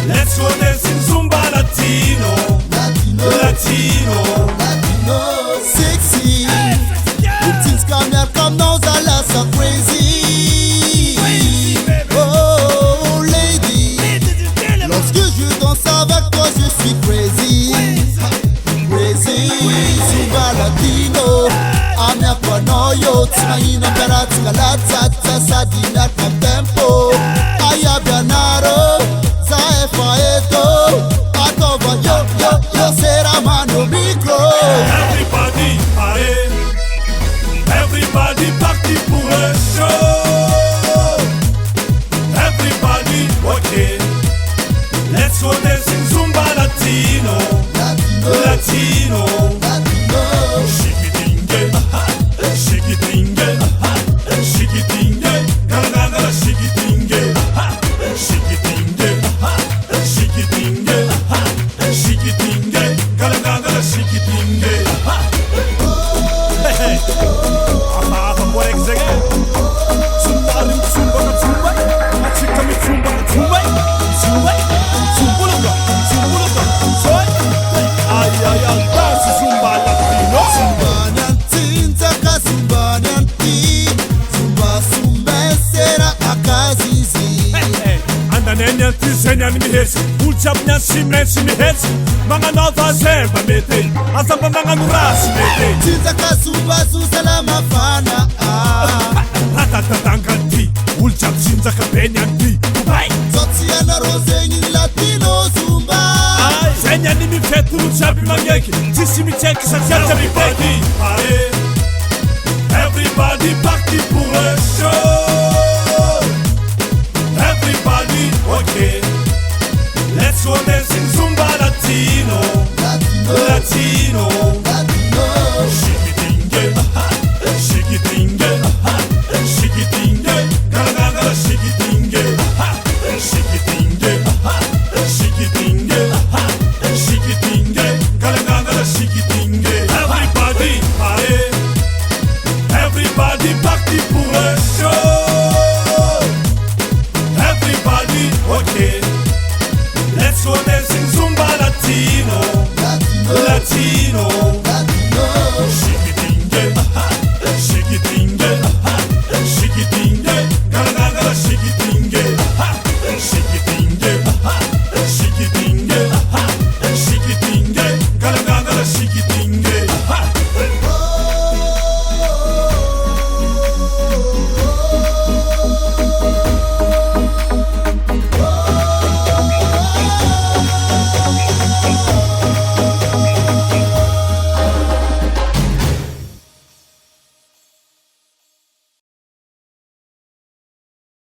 Let's go dancing Zumba Latino. Latino. Sexy. The things come here, come now, Zala so crazy. Oh lady, lorsque je danse avec toi, je suis crazy. Crazy. Zumba Latino. Amia kwa noyo, tina pera tika tata sadina kwa tempo. Ayabia naro, zaefa eto. Atova yo sera mano micro. Everybody party. Everybody party pour le show. Everybody okay. Let's go dancing Zumba Latino. Latino. Shake it inge, shake it inge, shake it inge, gala gala shake it inge, shake it inge, shake it inge, shake it inge, gala gala shake it inge. Hey, apa buat exege? Zumba, zumba, macam kami zumba, zumba, soy, ay ay ay, dance Zumba Latino. Nenya tisenya ni mihesi Uchapnya shimesi mihesi Mga nova zemba mete Azamba mga nurasi mete Tinzaka zumba zuzala mafana Ratatatanganti Ulchap shinzaka benyanti Dubai Zotsiana rosenyi latino zumba Zenya ni mifetu uchapi mangeki Tisi micheki sasiata mipeki Everybody party pour le show. Everybody okay.